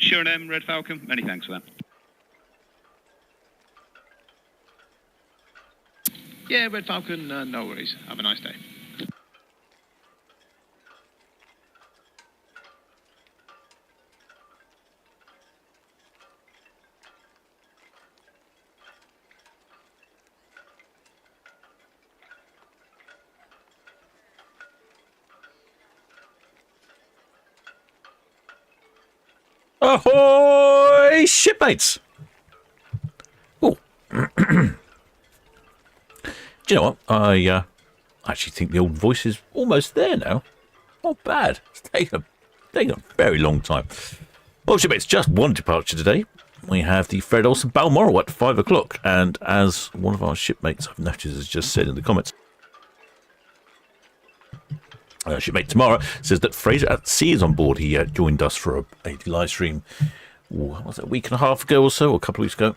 Sure and M, Red Falcon. Many thanks for that. Yeah, Red Falcon, no worries. Have a nice day. Ahoy, shipmates! Oh, do you know what? I actually think the old voice is almost there now. Not bad. It's taken a very long time. Well, shipmates, just one departure today. We have the Fred Olsen Balmoral at 5 o'clock, and as one of our shipmates I've noticed has just said in the comments, shipmate tomorrow says that Fraser at Sea is on board. He joined us for a live stream, what was it, a week and a half ago or so, or a couple of weeks ago.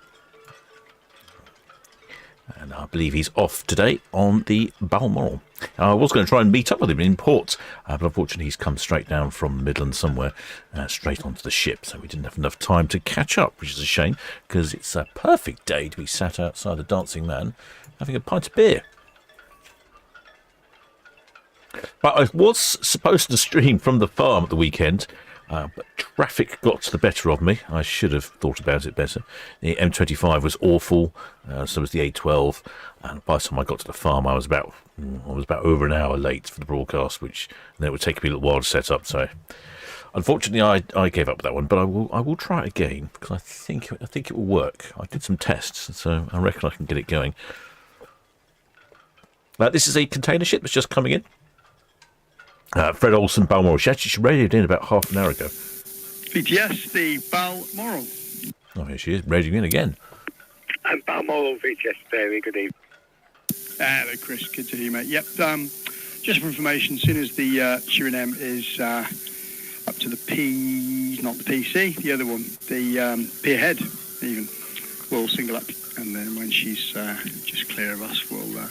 And I believe he's off today on the Balmoral. I was going to try and meet up with him in port, but unfortunately he's come straight down from Midland somewhere, straight onto the ship, so we didn't have enough time to catch up, which is a shame, because it's a perfect day to be sat outside the Dancing Man having a pint of beer. But I was supposed to stream from the farm at the weekend, but traffic got the better of me. I should have thought about it better. The M25 was awful, so was the A12, and by the time I got to the farm, I was about over an hour late for the broadcast, which then it would take me a little while to set up. So, unfortunately, I gave up that one. But I will try it again, because I think it will work. I did some tests, so I reckon I can get it going. This is a container ship that's just coming in. Fred Olsen Balmoral. She radioed in about half an hour ago. VTS, the Balmoral. Oh, here she is, radioing in again. And Balmoral, VTS, very good evening. Hello, Chris. Good to hear you, mate. Yep. Just for information, as soon as the Sheeran M is up to the P, not the PC, the other one, the Pier Head, even, we'll single up. And then when she's just clear of us, we'll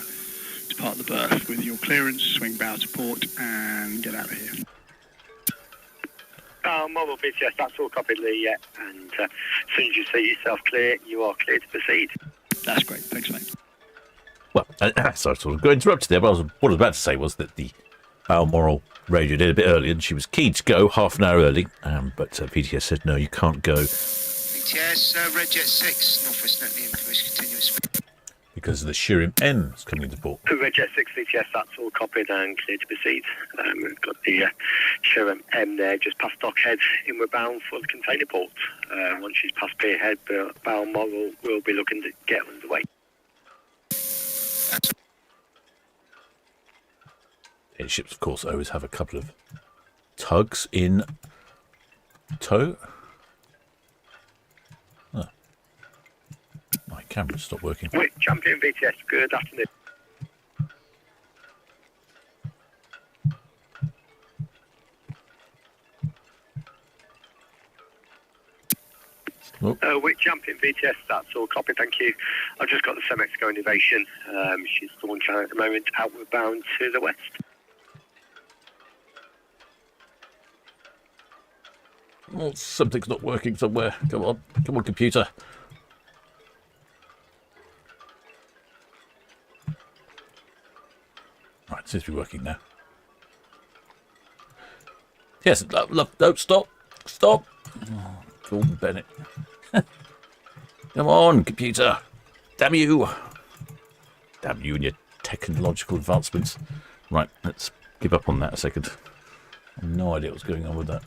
depart the berth with your clearance, swing bow to port, and get out of here. Balmoral, VTS, that's all copied, Lee, yeah. And as soon as you see yourself clear, you are clear to proceed. That's great. Thanks, mate. Well, sorry, sort of got interrupted there, but what I was about to say was that the Balmoral radioed in a bit earlier, and she was keen to go half an hour early, but VTS said, no, you can't go. VTS, Red Jet 6, Northwest Net, the information continuous. Because the Sheeran M is coming into port. Red Jet 6 VTS, that's all copied and clear to proceed. We've got the Sheeran M there, just past Dockhead, inward bound for the container port. Once she's past Pier Head, Balmoral will be looking to get underway. Ships, of course, always have a couple of tugs in tow. Oh. My camera stopped working. Wait, Champion VTS, good afternoon. With Champion VTS, that's all copy, thank you. I've just got the Semi-Mexico Innovation. She's launching at the moment, outward bound to the west. Oh, something's not working somewhere. Come on, computer. Right, it seems to be working now. Yes, love, no, stop. Oh, Gordon Bennett. Come on, computer. Damn you. Damn you and your technological advancements. Right, let's give up on that a second. I have no idea what's going on with that.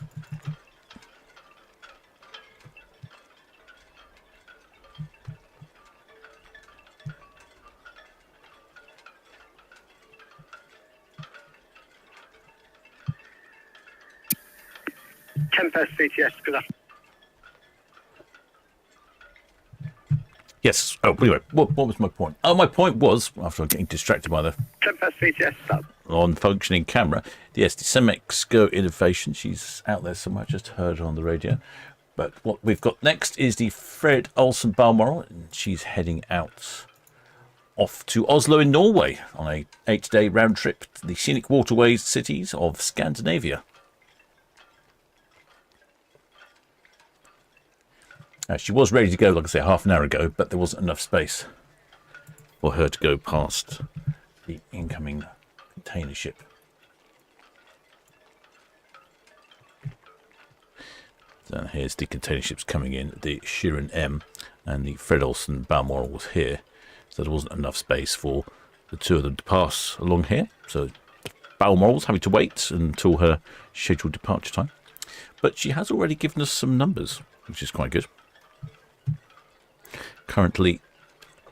Tempest VTS, good afternoon. Yes. Oh, anyway, what was my point? Oh, my point was, after getting distracted by the Tempest VTS, on functioning camera, yes, the Semi-Mexico Innovation, she's out there somewhere, I just heard her on the radio. But what we've got next is the Fred Olsen Balmoral, and she's heading out off to Oslo in Norway on a 8-day round trip to the scenic waterways cities of Scandinavia. She was ready to go, like I say, half an hour ago, but there wasn't enough space for her to go past the incoming container ship. So here's the container ships coming in. The Shirin M and the Fred Olsen Balmoral was here, so there wasn't enough space for the two of them to pass along here. So Balmoral's having to wait until her scheduled departure time. But she has already given us some numbers, which is quite good. Currently,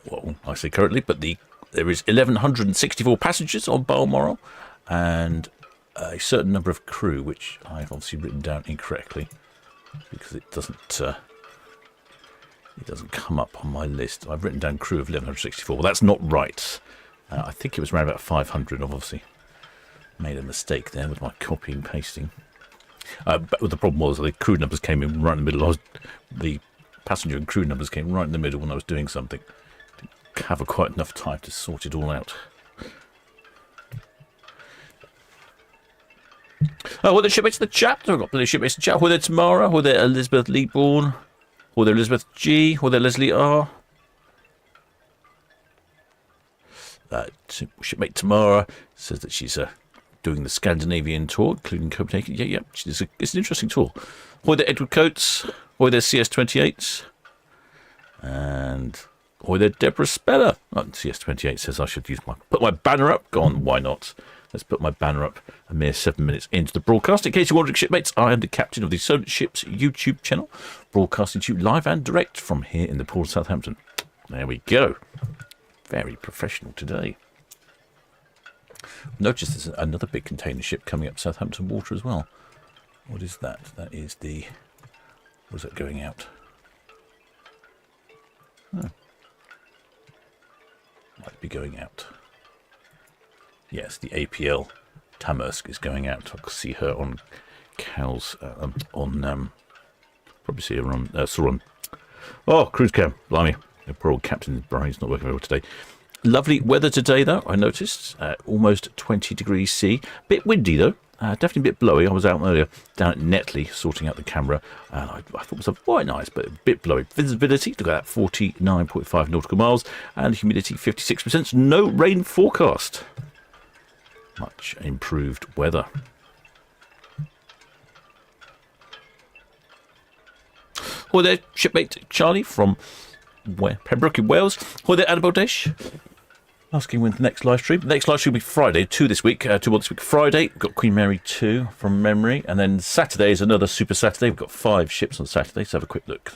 well, I say currently, but there is 1,164 passengers on Balmoral and a certain number of crew, which I've obviously written down incorrectly because it doesn't come up on my list. I've written down crew of 1,164. Well, that's not right. I think it was around about 500. I've obviously made a mistake there with my copying and pasting. But the problem was the crew numbers came in right in the middle. The passenger and crew numbers came right in the middle when I was doing something. Didn't have quite enough time to sort it all out. Oh, well, the shipmates of the chat. I've got plenty of shipmates of the chat. Were there Tamara? Were there Elizabeth Leeborn? Were there Elizabeth G? Were there Leslie R? Shipmate Tamara says that she's doing the Scandinavian tour, including Copenhagen. Yeah. It's an interesting tour. Were there Edward Coates? Were there CS28? And were there Deborah Speller? Oh, CS28 says I should put my banner up. Go on, why not? Let's put my banner up a mere 7 minutes into the broadcast. In case you're wondering, shipmates, I am the captain of the Solent Ships YouTube channel, broadcasting to you live and direct from here in the port of Southampton. There we go. Very professional today. Notice there's another big container ship coming up Southampton water as well. What is that? That is the... Was that going out? Oh. Might be going out. Yes, the APL Tamersk is going out. I can see her on Cal's probably see her on Sauron. Oh, cruise cam, blimey. The poor old captain's brain's not working very well today. Lovely weather today, though, I noticed. Almost 20 degrees C. Bit windy, though. Definitely a bit blowy. I was out earlier down at Netley sorting out the camera. I thought it was quite nice, but a bit blowy. Visibility, look at that, 49.5 nautical miles. And humidity, 56%. No rain forecast. Much improved weather. Hi there, shipmate Charlie from Pembroke in Wales. Hi there, Annabelle Dish. Asking when the next live stream. The next live stream will be Friday, 2 this week. 2 this week. Friday, we've got Queen Mary 2 from memory. And then Saturday is another Super Saturday. We've got 5 ships on Saturday, so have a quick look.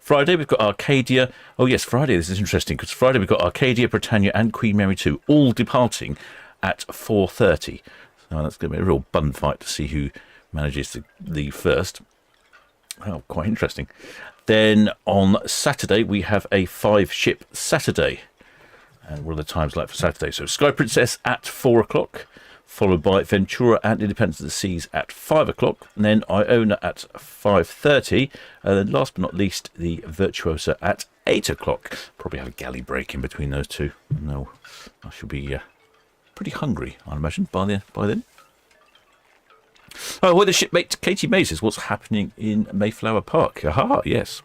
Friday, we've got Arcadia. Oh, yes, Friday, this is interesting, because Friday we've got Arcadia, Britannia, and Queen Mary 2, all departing at 4:30. So that's going to be a real bun fight to see who manages to leave first. Oh, quite interesting. Then on Saturday, we have a 5-ship Saturday. And what are the times like for Saturday? So Sky Princess at 4 o'clock, followed by Ventura and Independence of the Seas at 5 o'clock, and then Iona at 5:30, and then last but not least, the Virtuosa at 8 o'clock. Probably have a galley break in between those two. No, I shall be pretty hungry, I imagine, by then. Oh, well, the shipmate Katie May says, what's happening in Mayflower Park? Aha, yes.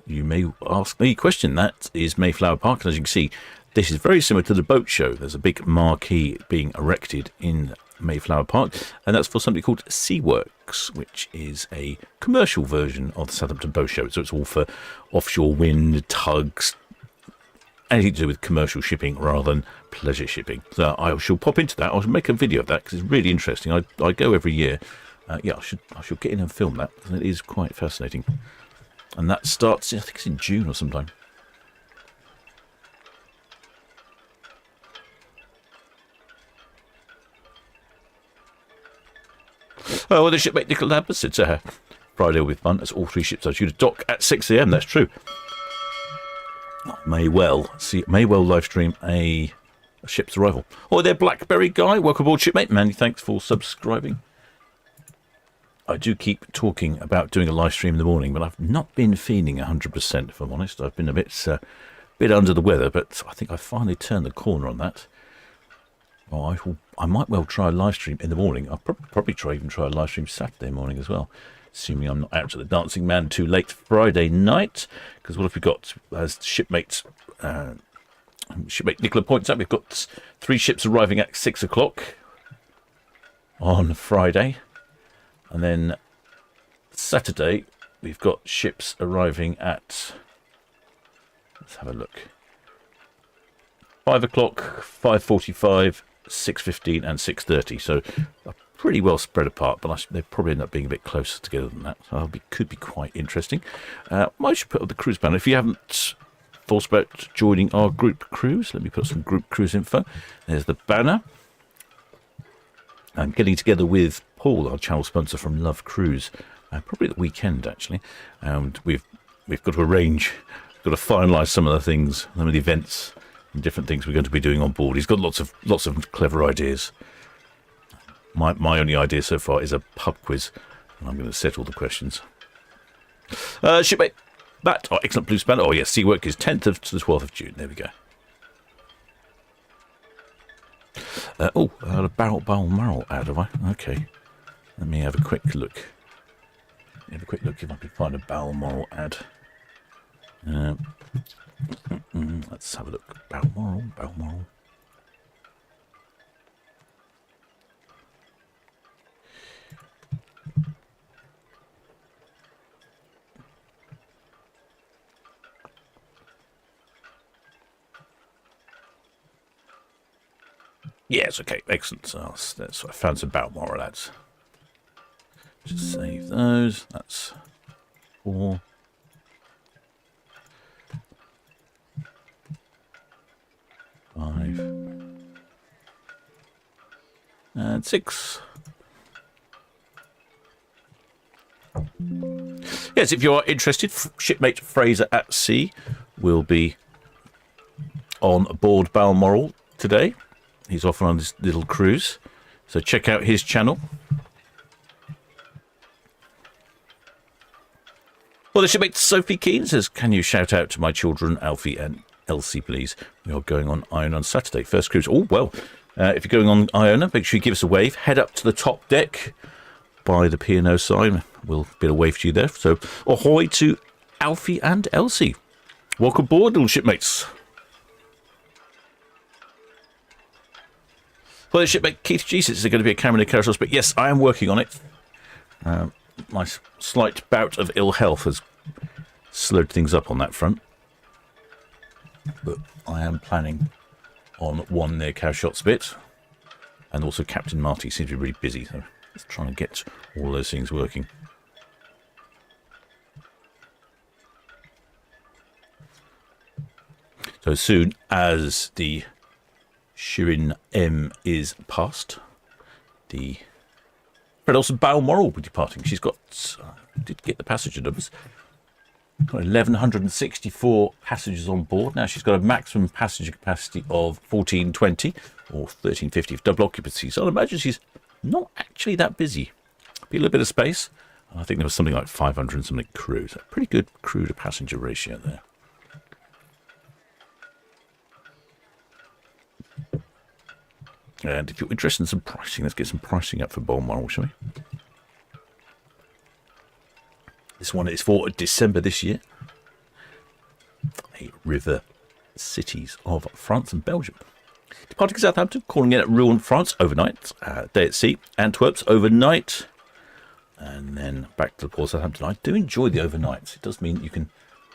You may ask me a question. That is Mayflower Park. And as you can see, this is very similar to the boat show. There's a big marquee being erected in Mayflower Park, and that's for something called Seaworks, which is a commercial version of the Southampton Boat Show. So it's all for offshore wind, tugs, anything to do with commercial shipping rather than pleasure shipping. So I shall pop into that. I'll make a video of that because it's really interesting. I go every year. I should get in and film that because it is quite fascinating. And that starts, I think it's in June or sometime. Oh, well, the shipmate Nicola Lambert said Friday will be fun as all 3 ships are due to dock at 6 a.m. That's true. May well live stream a ship's arrival. Oh, there, Blackberry Guy. Welcome aboard, shipmate. Many thanks for subscribing. I do keep talking about doing a live stream in the morning, but I've not been feeling 100%, if I'm honest. I've been a bit under the weather, but I think I finally turned the corner on that. I might well try a live stream in the morning. I'll probably try a live stream Saturday morning as well. assuming I'm not out to the Dancing Man too late Friday night. Because what have we got? As shipmate Nicola points out, we've got 3 ships arriving at 6 o'clock on Friday. And then Saturday, we've got ships arriving at, let's have a look, 5 o'clock, 5:45, 6:15 and 6:30. So pretty well spread apart, but they probably end up being a bit closer together than that. So could be quite interesting. I should put up the cruise banner. If you haven't thought about joining our group cruise, let me put some group cruise info. There's the banner. I'm getting together with Paul, our channel sponsor from Love Cruise, probably the weekend actually. And we've got to arrange, got to finalise some of the things, some of the events and different things we're going to be doing on board. He's got lots of clever ideas. My only idea so far is a pub quiz, and I'm going to set all the questions. Shipmate, that excellent blue spanner. Oh yes, sea work is 10th to the 12th of June. There we go. I had a Balmoral ad, have I? Okay. Let me have a quick look. Have a quick look if I can find a Balmoral ad. Let's have a look. Balmoral. Yes, okay, excellent. So I found some Balmoral ads. Just save those. That's 4. And 6. Yes, if you are interested, shipmate Fraser at Sea will be on board Balmoral today. He's off on this little cruise, so check out his channel. Well, the shipmate Sophie Keane says, can you shout out to my children, Alfie and Elsie, please? We are going on Iona on Saturday. First cruise. Oh, well, if you're going on Iona, make sure you give us a wave. Head up to the top deck by the P&O sign. We'll get a wave to you there. So, ahoy to Alfie and Elsie. Welcome aboard, little shipmates. Well, the shipmate Keith G says, is there going to be a camera in the carousel? But yes, I am working on it. My slight bout of ill health has slowed things up on that front. But I am planning on one near Cowshot's bit. And also Captain Marty seems to be really busy. So let's try and get all those things working. So as soon as the Shirin M is past, the Fred Olsen Balmoral will be departing. She's got, did get the passenger numbers, got 1,164 passengers on board. Now she's got a maximum passenger capacity of 1,420 or 1,350 for double occupancy. So I imagine she's not actually that busy. Be a little bit of space. I think there was something like 500 and something crew. So pretty good crew to passenger ratio there. And if you're interested in some pricing, let's get some pricing up for Balmoral, shall we? This one is for December this year. The river cities of France and Belgium. Departing Southampton, calling in at Rouen, France overnight. Day at sea, Antwerp's overnight. And then back to the port of Southampton. I do enjoy the overnights. It does mean you can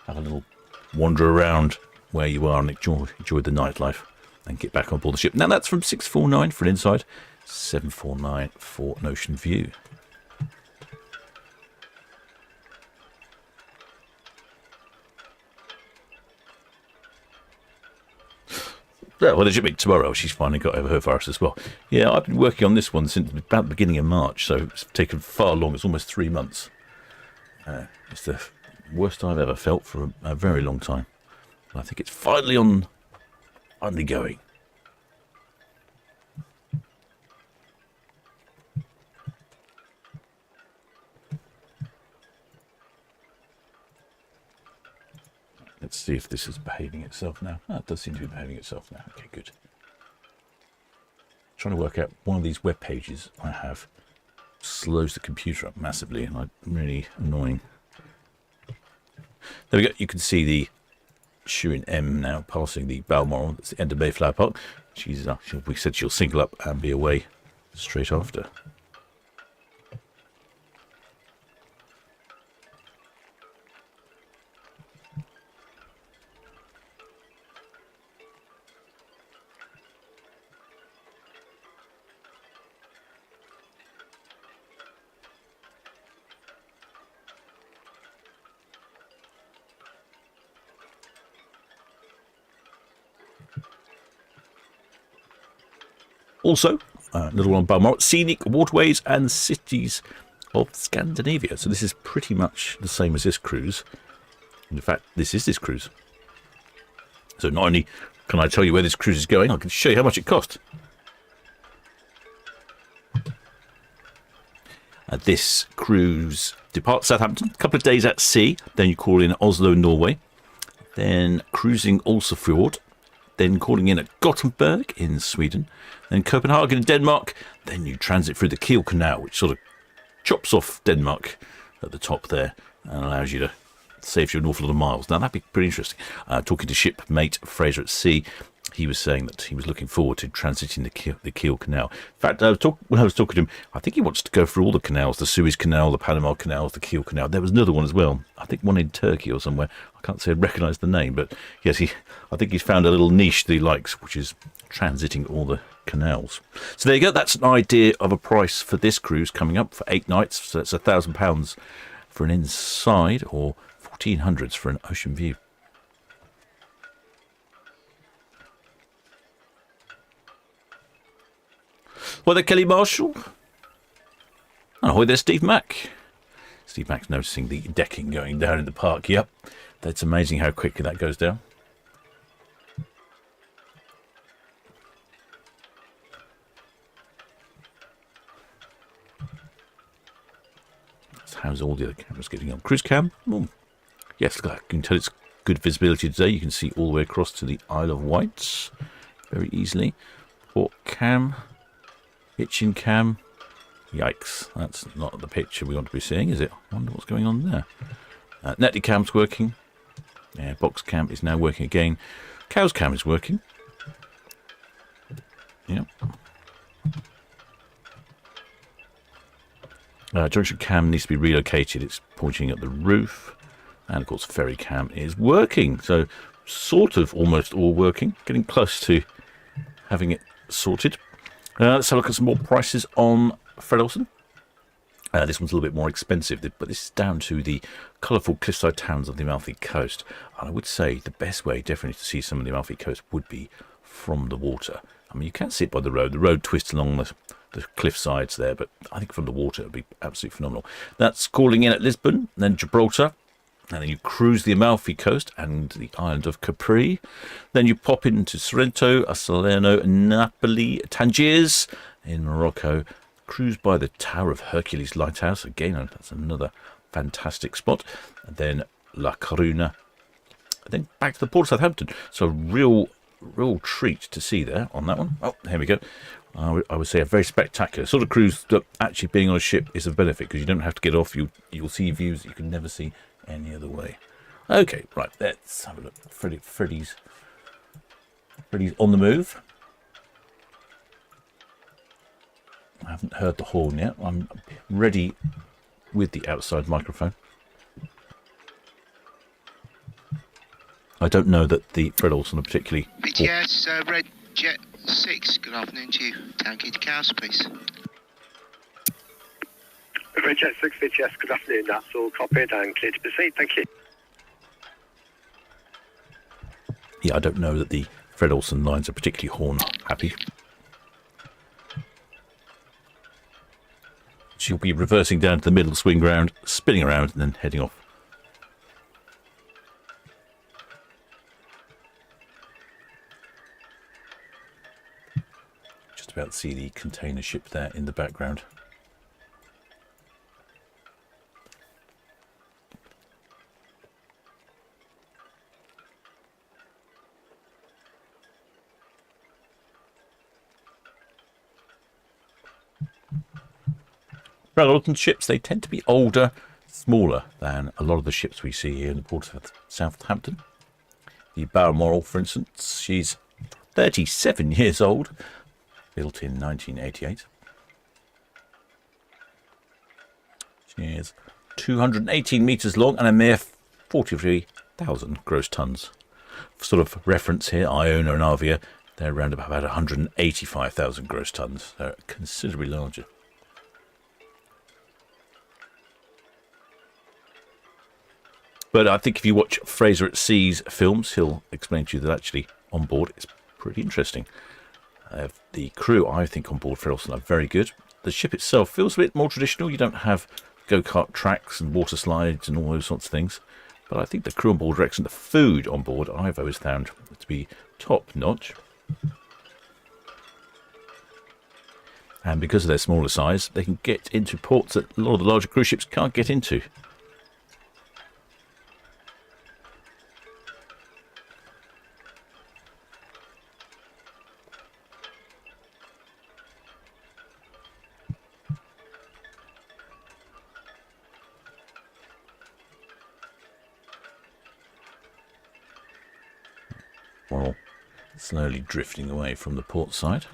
have a little wander around where you are and enjoy the nightlife. And get back on board the ship. Now that's from 649 for an inside, 749 for an ocean view. Yeah, well, the shipmate tomorrow, she's finally got over her virus as well. Yeah, I've been working on this one since about the beginning of March, so it's taken far long. It's almost 3 months. It's the worst I've ever felt for a very long time. I think it's finally going. Let's see if this is behaving itself now. Oh, it does seem to be behaving itself now. Okay, good. Trying to work out one of these web pages I have slows the computer up massively, and really annoying. There we go. You can see the Shirin M now passing the Balmoral. That's the end of Mayflower Park. We said she'll single up and be away straight after. Also, another one on Balmoral, scenic waterways and cities of Scandinavia. So this is pretty much the same as this cruise. In fact, this is this cruise. So not only can I tell you where this cruise is going, I can show you how much it cost. This cruise departs Southampton, a couple of days at sea, then you call in Oslo, Norway, then cruising Olsen, then calling in at Gothenburg in Sweden, then Copenhagen in Denmark, then you transit through the Kiel Canal, which sort of chops off Denmark at the top there and allows you to save you an awful lot of miles. Now, that'd be pretty interesting. Talking to shipmate Fraser at sea, he was saying that he was looking forward to transiting the Kiel Canal. In fact, when I was talking to him, I think he wants to go through all the canals, the Suez Canal, the Panama Canals, the Kiel Canal. There was another one as well. I think one in Turkey or somewhere. I can't say I recognise the name, but yes, I think he's found a little niche that he likes, which is transiting all the canals. So there you go. That's an idea of a price for this cruise coming up for 8 nights. So it's £1,000 for an inside, or 1,400 for an ocean view. Well, there, Kelly Marshall. And ahoy there, Steve Mack. Steve Mack's noticing the decking going down in the park. Yep, that's amazing how quickly that goes down. So how's all the other cameras getting on? Cruise cam? Oh, yes, look, I can tell it's good visibility today. You can see all the way across to the Isle of Wight very easily. Port cam. Hitching cam. Yikes, that's not the picture we want to be seeing, is it? I wonder what's going on there. Netty cam's working. Yeah, box cam is now working again. Cows cam is working. Yeah. Junction cam needs to be relocated. It's pointing at the roof. And of course, ferry cam is working. So, sort of almost all working. Getting close to having it sorted. Let's have a look at some more prices on Fred Olsen. This one's a little bit more expensive, but this is down to the colourful cliffside towns of the Amalfi Coast. And I would say the best way definitely to see some of the Amalfi Coast would be from the water. I mean, you can see it by the road. The road twists along the cliff sides there, but I think from the water it would be absolutely phenomenal. That's calling in at Lisbon, then Gibraltar. And then you cruise the Amalfi Coast and the island of Capri. Then you pop into Sorrento, Salerno, Napoli, Tangiers in Morocco. Cruise by the Tower of Hercules Lighthouse. Again, that's another fantastic spot. And then La Coruna. And then back to the port of Southampton. So real treat to see there on that one. Oh, here we go. I would say a very spectacular sort of cruise that actually being on a ship is a benefit because you don't have to get off. You'll see views that you can never see any other way. Okay, right, let's have a look. Freddie's on the move. I haven't heard the horn yet. I'm ready with the outside microphone. I don't know that the Fred Olsen are particularly... BTS, Red Jet 6, good afternoon to you. Town Quay to Cows, please. Red Jet 6 BTS, good afternoon. That's all copied and clear to proceed. Thank you. Yeah, I don't know that the Fred Olsen lines are particularly horn happy. She'll be reversing down to the middle, swing round, spinning around, and then heading off. Just about to see the container ship there in the background. Solent ships, they tend to be older, smaller than a lot of the ships we see here in the port of Southampton. The Balmoral, for instance, she's 37 years old, built in 1988. She is 218 metres long and a mere 43,000 gross tons. For sort of reference here, Iona and Avia, they're around about 185,000 gross tons. They're considerably larger. But I think if you watch Fraser at Sea's films, he'll explain to you that actually on board it's pretty interesting. The crew, I think, on board Ferry Olsen are very good. The ship itself feels a bit more traditional. You don't have go-kart tracks and water slides and all those sorts of things. But I think the crew on board are excellent. The food on board I've always found to be top-notch. And because of their smaller size, they can get into ports that a lot of the larger cruise ships can't get into. Well, slowly drifting away from the port side.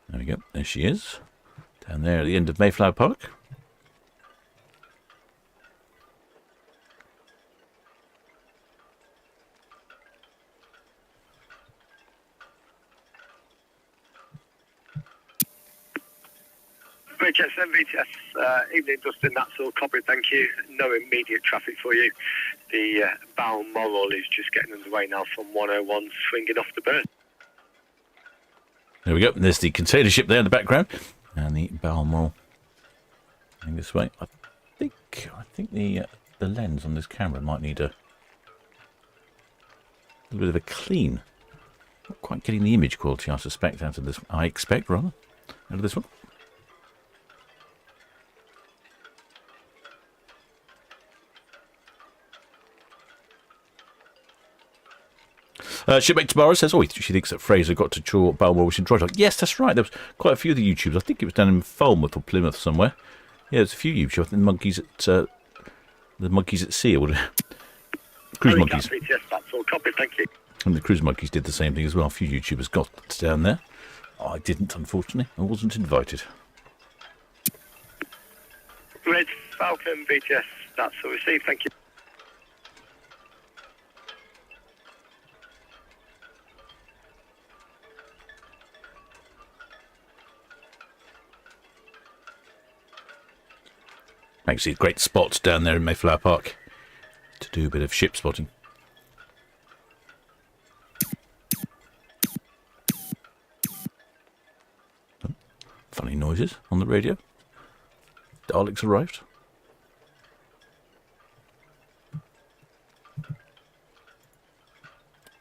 There we go, there she is, down there at the end of Mayflower Park. Bridge VTS, evening Dustin, that's all copied, thank you. No immediate traffic for you. The Balmoral is just getting underway now from 101, swinging off the berth. There we go, there's the container ship there in the background, and the Balmoral going this way. I think the lens on this camera might need a little bit of a clean. Not quite getting the image quality, I suspect, out of this. I expect, rather, out of this one. Shipmate Tamara says, she thinks that Fraser got to Chore Balmoral was in dry dock. Yes, that's right. There was quite a few of the YouTubers. I think it was down in Falmouth or Plymouth somewhere. Yeah, there's a few YouTubers. I think the monkeys at sea, or cruise monkeys. Yes, that's all copied, thank you. And the cruise monkeys did the same thing as well. A few YouTubers got down there. I didn't, unfortunately. I wasn't invited. Red Falcon VTS, that's all received, thank you. Makes it a great spot down there in Mayflower Park to do a bit of ship spotting. Oh, funny noises on the radio. Daleks arrived.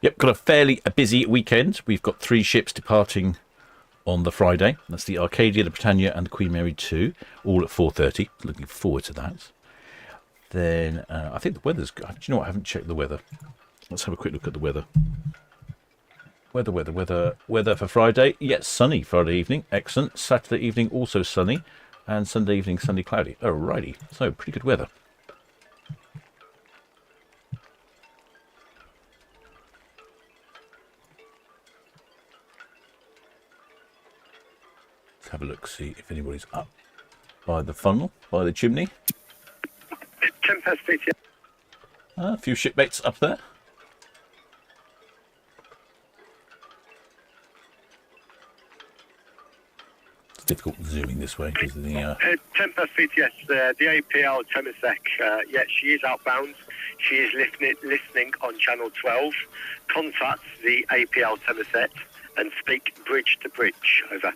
Yep, got a fairly busy weekend. We've got 3 ships departing on the Friday. That's the Arcadia, the Britannia and the Queen Mary 2, all at 4:30. Looking forward to that. Then I think the weather's good. Do you know what? I haven't checked the weather. Let's have a quick look at the weather. Weather for Friday. Yes, sunny Friday evening. Excellent. Saturday evening also sunny. And Sunday evening sunny cloudy. Alrighty. So pretty good weather. Have a look, see if anybody's up by the funnel, by the chimney. Tempest VTS. A few shipmates up there. It's difficult zooming this way because of the... Tempest VTS, the APL Temasek, yes, she is outbound. She is listening on channel 12. Contact the APL Temasek and speak bridge to bridge. Over.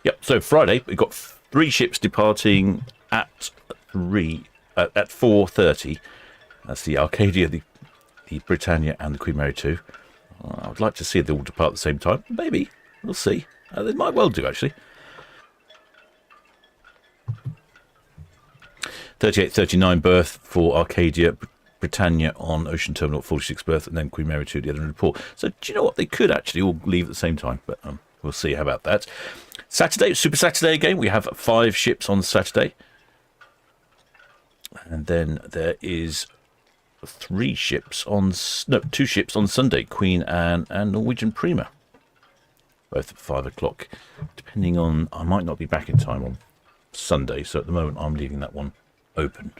Yep, so Friday, we've got 3 ships departing at 4:30. That's the Arcadia, the Britannia and the Queen Mary 2. I would like to see they all depart at the same time. Maybe. We'll see. They might well do, actually. 38-39 berth for Arcadia. Britannia on Ocean Terminal at 46th berth, and then Queen Mary 2 at the Edinburgh port. So do you know what? They could actually all leave at the same time, but we'll see. How about that? Saturday, Super Saturday again. We have 5 ships on Saturday. And then there is 2 ships on Sunday, Queen Anne and Norwegian Prima. Both at 5 o'clock. Depending on, I might not be back in time on Sunday, so at the moment I'm leaving that one open.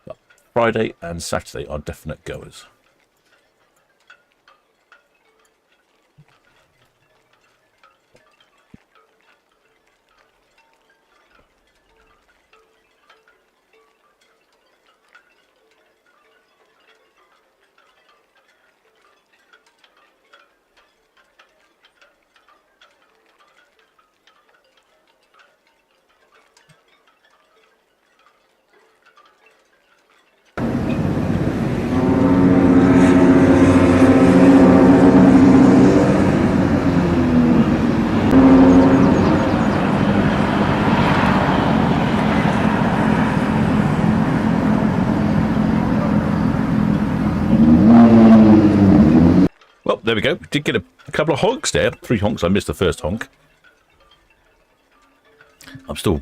But Friday and Saturday are definite goers. There we go. We did get a couple of honks there. 3 honks. I missed the first honk. I'm still.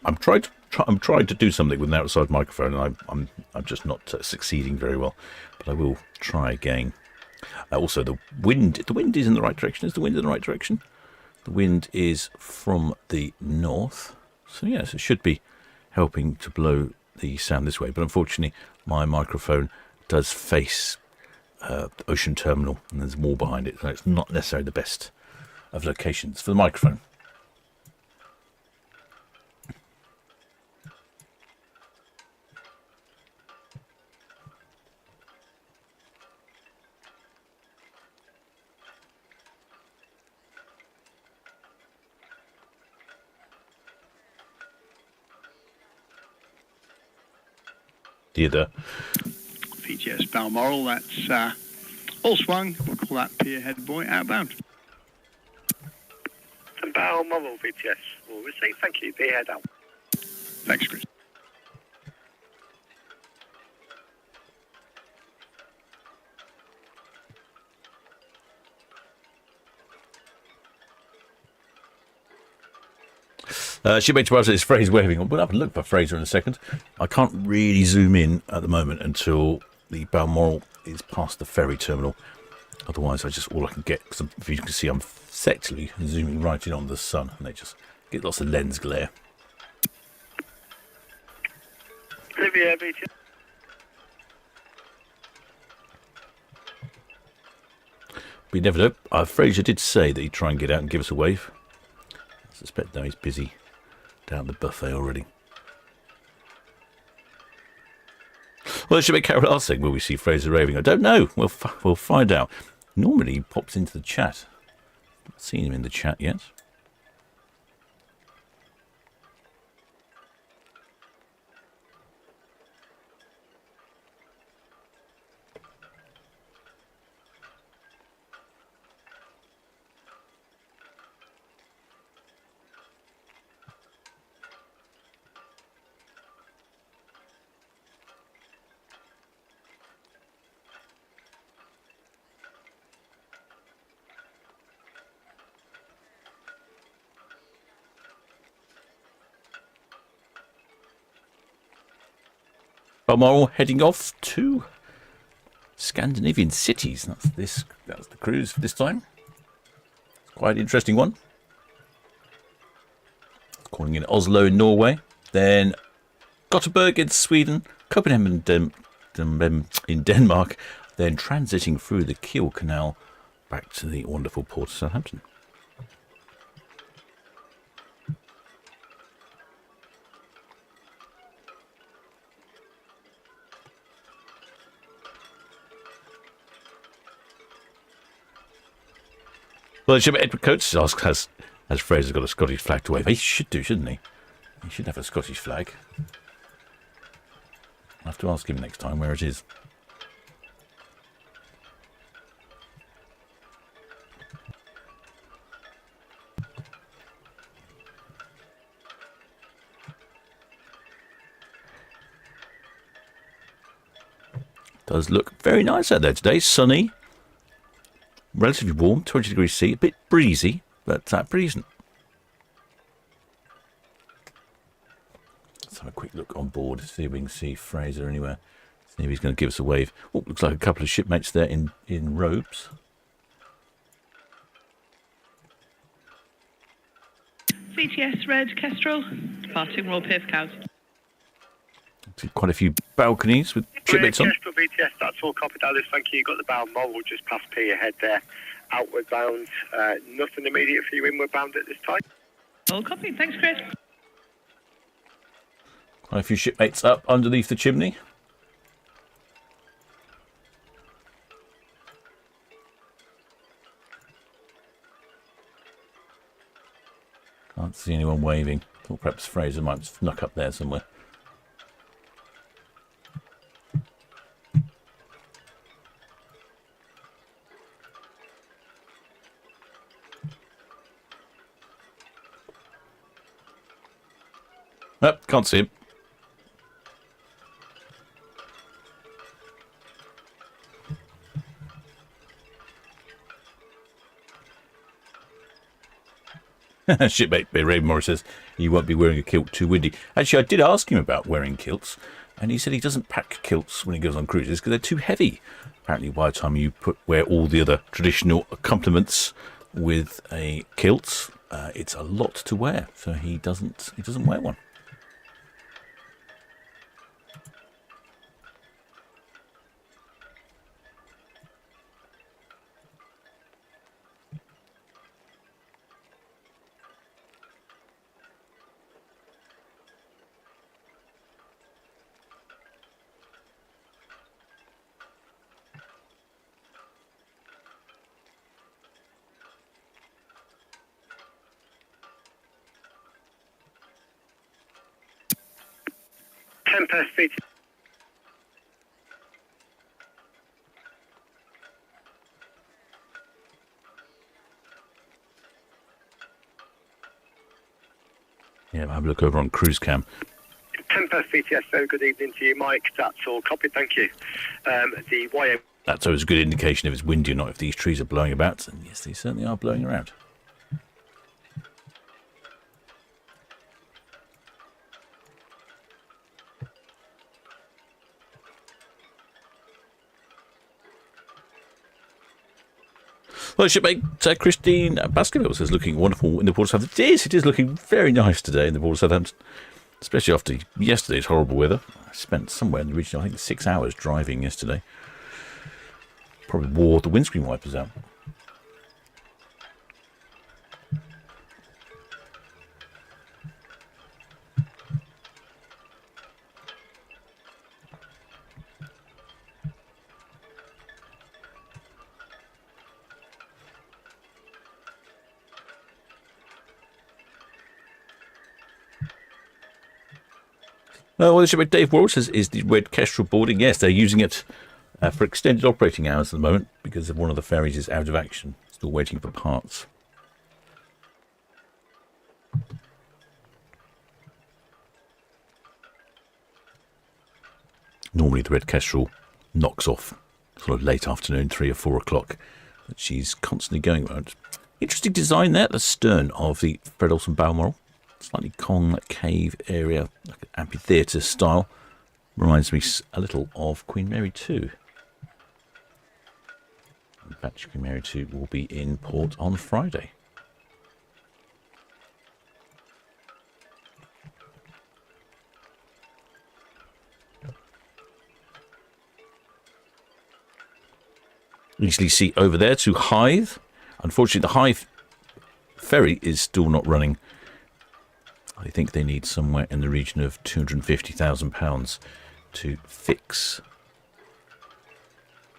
I'm trying to do something with an outside microphone, and I'm just not succeeding very well. But I will try again. Also, the wind. The wind is in the right direction. Is the wind in the right direction? The wind is from the north. So yes, it should be helping to blow the sound this way. But unfortunately, my microphone does face Ocean Terminal, and there's more behind it, so it's not necessarily the best of locations for the microphone. Theatre. VTS Balmoral, that's all swung. We'll call that pier head boy outbound. And Balmoral VTS will receive. Thank you. Pier head out. Thanks, Chris. Shipmates browser is Fraser waving. We'll have a look for Fraser in a second. I can't really zoom in at the moment until the Balmoral is past the ferry terminal. Otherwise, all I can get, because if you can see, I'm effectively zooming right in on the sun, and they just get lots of lens glare. Olivia VTS. We never know. Fraser did say that he'd try and get out and give us a wave. I suspect now he's busy down the buffet already. Well, should we Carol asking, will we see Fraser raving? I don't know. We'll find out. Normally he pops into the chat. Not seen him in the chat yet. Balmoral heading off to Scandinavian cities. That's the cruise for this time. Quite an interesting one. Calling in Oslo in Norway, then Gothenburg in Sweden, Copenhagen in Denmark, then transiting through the Kiel Canal back to the wonderful port of Southampton. Well, Edward Coates asks, has Fraser got a Scottish flag to wave? He should do, shouldn't he? He should have a Scottish flag. I'll have to ask him next time where it is. does look very nice out there today. Sunny, relatively warm, 20 degrees C, a bit breezy, but pretty decent. Let's have a quick look on board, see if we can see Fraser anywhere. See if he's going to give us a wave. Oh, looks like a couple of shipmates there in robes. VTS Red Kestrel, departing Royal Pier for Cows. See quite a few balconies with shipmates on. Kestrel VTS, that's all copied, Alice. Thank you. You've got the Balmoral just past pier head there. Outward bound. Nothing immediate for you inward bound at this time. All copied. Thanks, Chris. Quite a few shipmates up underneath the chimney. Can't see anyone waving. Thought perhaps Fraser might have snuck up there somewhere. Nope, can't see him. Shipmate Ray Morris says he won't be wearing a kilt, too windy. Actually, I did ask him about wearing kilts, and he said he doesn't pack kilts when he goes on cruises because they're too heavy. Apparently, by the time you wear all the other traditional accompaniments with a kilt, it's a lot to wear. So he doesn't wear one. Tempest VTS. Yeah, have a look over on cruise cam. Tempest VTS, very good evening to you, Mike. That's all copied, thank you. The YM. That's always a good indication if it's windy or not, if these trees are blowing about. And yes, they certainly are blowing around. Well, shipmate Christine Baskerville says looking wonderful in the port of Southampton. It is looking very nice today in the port of Southampton, especially after yesterday's horrible weather. I spent somewhere in the region, I think 6 hours driving yesterday. Probably wore the windscreen wipers out. Well, the shipmate Dave Wall says is the Red Kestrel boarding. Yes, they're using it for extended operating hours at the moment because one of the ferries is out of action, still waiting for parts. Normally the Red Kestrel knocks off sort of late afternoon, 3 or 4 o'clock, but she's constantly going around. Interesting design there at the stern of the Fred Olsen Balmoral. Slightly concave area, like an amphitheatre style. Reminds me a little of Queen Mary 2. In fact, Queen Mary 2 will be in port on Friday. Easily see over there to Hythe. Unfortunately, the Hythe ferry is still not running. I think they need somewhere in the region of £250,000 to fix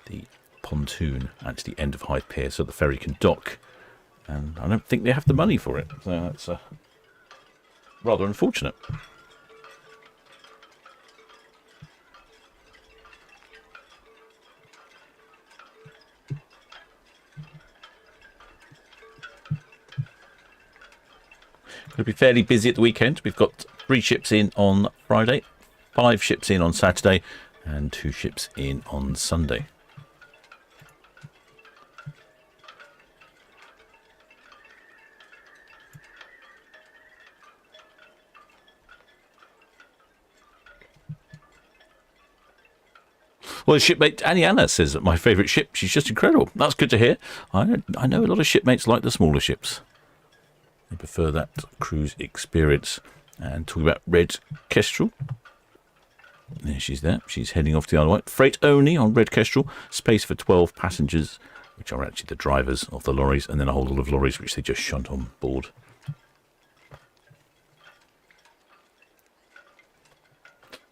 the pontoon at the end of Hythe Pier so the ferry can dock. And I don't think they have the money for it. So that's rather unfortunate. It'll be fairly busy at the weekend. We've got 3 ships in on Friday, 5 ships in on Saturday, and 2 ships in on Sunday. Well, shipmate Anna says that my favourite ship, she's just incredible. That's good to hear. I know a lot of shipmates like the smaller ships. They prefer that cruise experience. And talking about Red Kestrel. There she's there. She's heading off to the Isle of Wight. Freight only on Red Kestrel. Space for 12 passengers, which are actually the drivers of the lorries, and then a whole lot of lorries which they just shunt on board.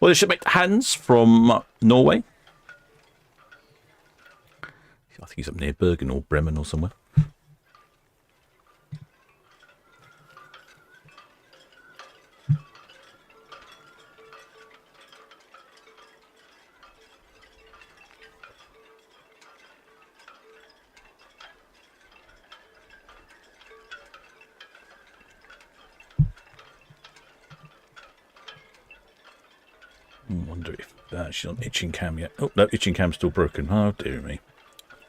Well, the shipmate Hans from Norway. I think he's up near Bergen or Bremen or somewhere. I wonder if she's on itching cam yet. Oh, no, itching cam's still broken. Oh, dear me.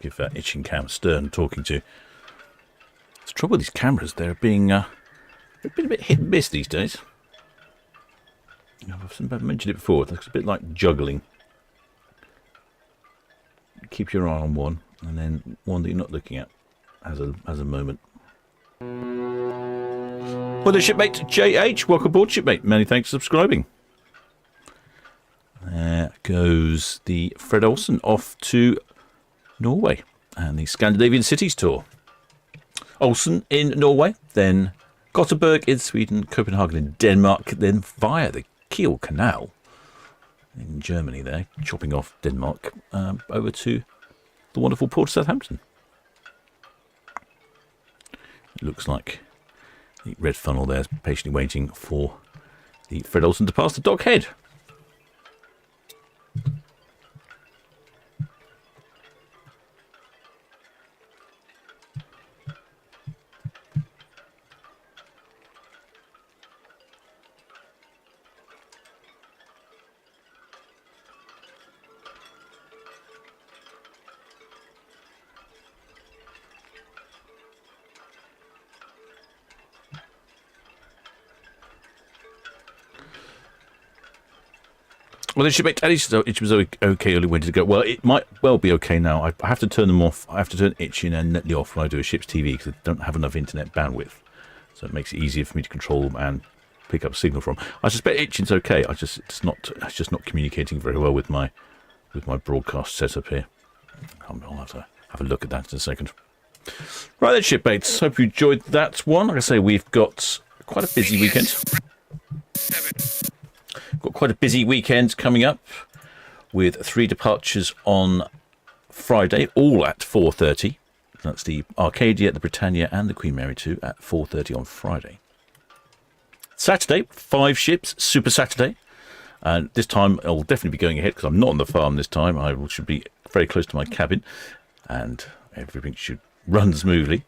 Give that itching cam Stern talking to. The trouble with these cameras, they're being they've been a bit hit and miss these days. I've mentioned it before. It's a bit like juggling. Keep your eye on one, and then one that you're not looking at as a moment. Well, the shipmate JH, welcome aboard, shipmate. Many thanks for subscribing. There goes the Fred Olsen off to Norway and the Scandinavian cities tour. Olsen in Norway, then Gothenburg in Sweden, Copenhagen in Denmark, then via the Kiel Canal in Germany there, chopping off Denmark over to the wonderful port of Southampton. It looks like the red funnel there is patiently waiting for the Fred Olsen to pass the dock head. Well, the shipmate Teddy said it was okay early winter to go. Well, it might well be okay now. I have to turn them off. I have to turn itching and Netley off when I do a ship's TV because I don't have enough internet bandwidth. So it makes it easier for me to control them and pick up signal from. I suspect itching's okay. It's just not communicating very well with my broadcast setup here. I'll have to have a look at that in a second. Right then, shipmates. Hope you enjoyed that one. Like I say, we've got quite a busy weekend. Got quite a busy weekend coming up with 3 departures on Friday, all at 4:30. That's the Arcadia, the Britannia and the Queen Mary 2 at 4:30 on Friday. Saturday, 5 ships, Super Saturday. And this time I'll definitely be going ahead because I'm not on the farm this time. I should be very close to my cabin and everything should run smoothly.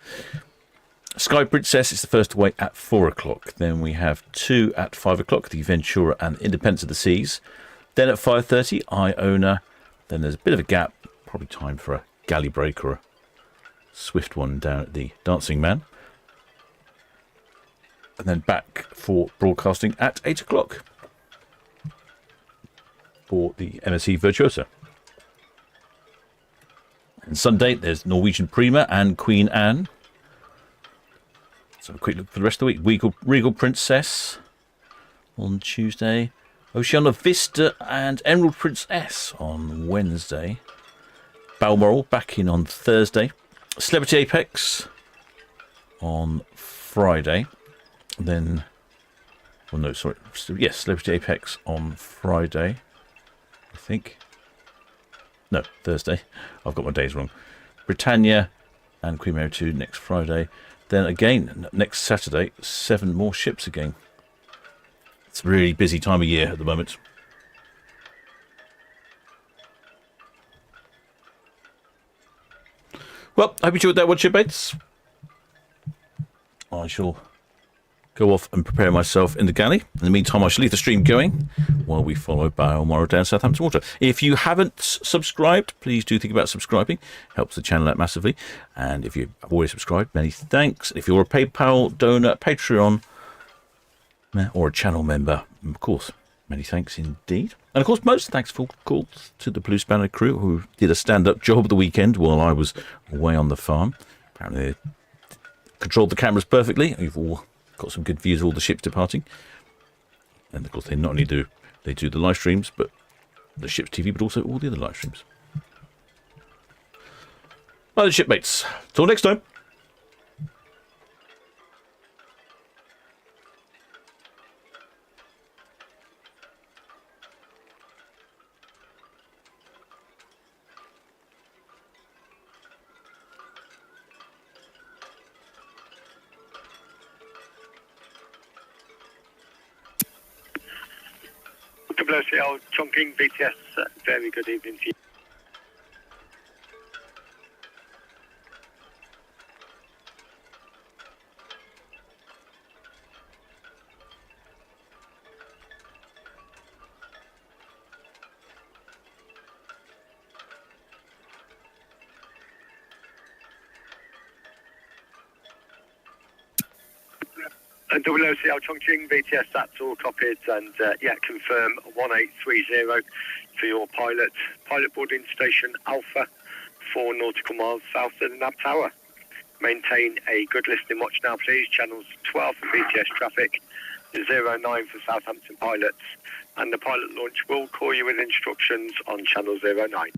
Sky Princess is the first away at 4 o'clock. Then we have 2 at 5 o'clock, the Ventura and Independence of the Seas. Then at 5:30, Iona. Then there's a bit of a gap, probably time for a galley break or a swift one down at the Dancing Man. And then back for broadcasting at 8 o'clock for the MSC Virtuosa. And Sunday, there's Norwegian Prima and Queen Anne. So a quick look for the rest of the week. Regal Princess on Tuesday. Oceana Vista and Emerald Princess on Wednesday. Balmoral back in on Thursday. Celebrity Apex on Friday. Then, well, no, sorry. Yes, Celebrity Apex on Friday, I think. No, Thursday. I've got my days wrong. Britannia and Queen Mary 2 next Friday. Then again, next Saturday, 7 more ships again. It's a really busy time of year at the moment. Well, I hope you enjoyed that one, shipmates. I shall go off and prepare myself in the galley. In the meantime, I shall leave the stream going while we follow Balmoral down Southampton Water. If you haven't subscribed, please do think about subscribing. Helps the channel out massively. And if you've already subscribed, many thanks. If you're a PayPal donor, Patreon, or a channel member, of course, many thanks indeed. And of course, most thanks for calls to the Blue Spanner crew who did a stand-up job of the weekend while I was away on the farm. Apparently they controlled the cameras perfectly. You've all got some good views of all the ships departing. And of course, they not only do the live streams, but the ship's TV, but also all the other live streams. Right, the shipmates. Till next time. WCL Chongqing BTS, very good evening to you. And WCL Chongqing BTS, that's all copied, and confirm 1830 for your pilot. Pilot boarding station Alpha, 4 nautical miles south of the NAB Tower. Maintain a good listening watch now, please. Channels 12 for BTS traffic, 09 for Southampton pilots, and the pilot launch will call you with instructions on channel 09.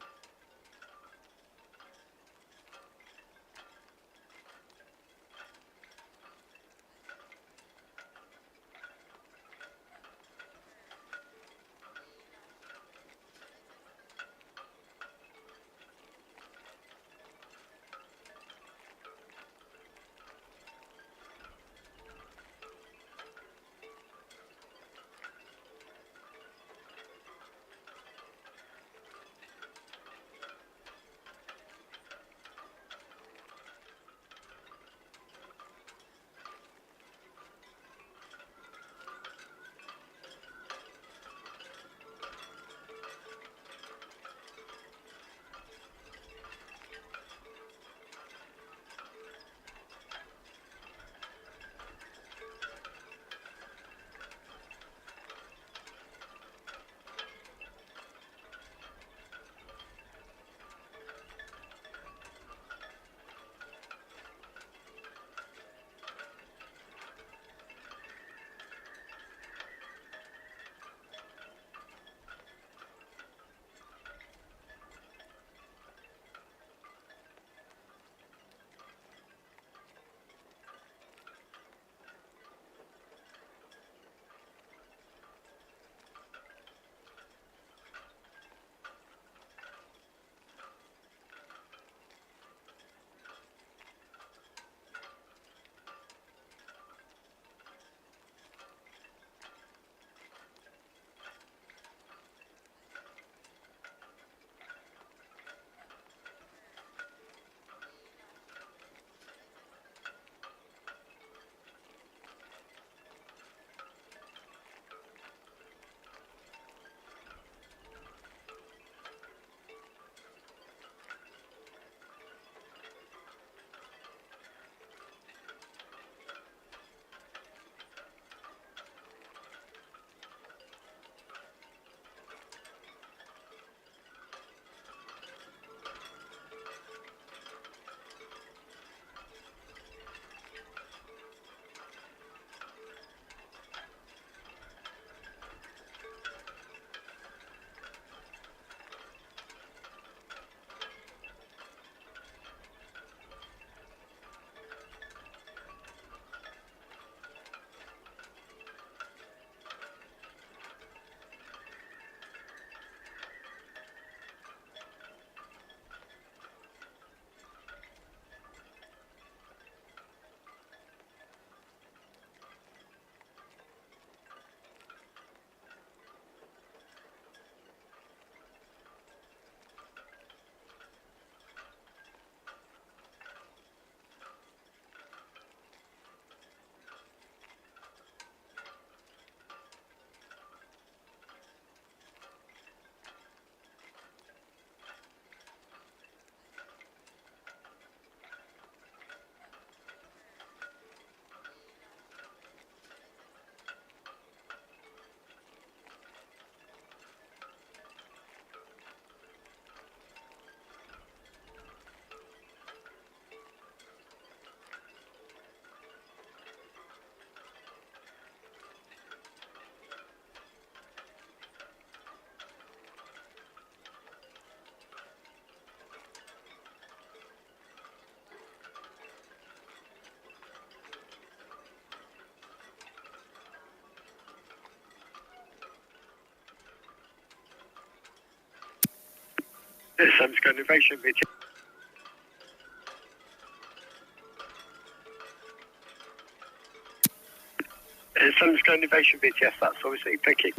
Some Scandinavian VTS. Some Scandinavian VTS, that's all received. Thank you.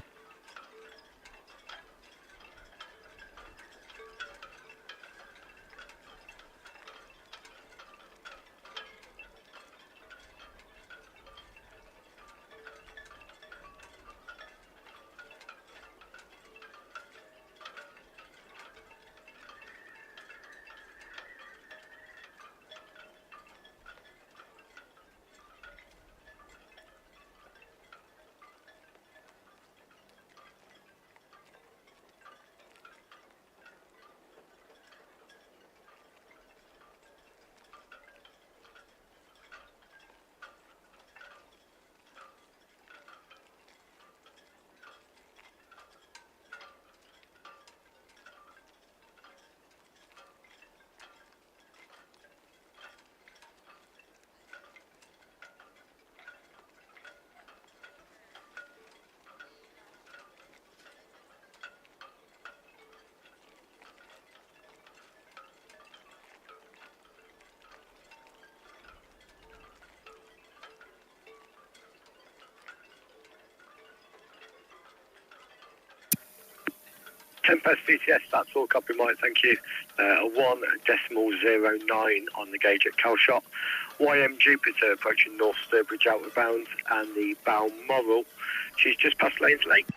Tempest VTS, that's all, copy Mike, thank you. 1.09 on the gauge at Calshot. YM Jupiter approaching North Sturbridge outward bound, and the Balmoral, she's just past Lanes Lake.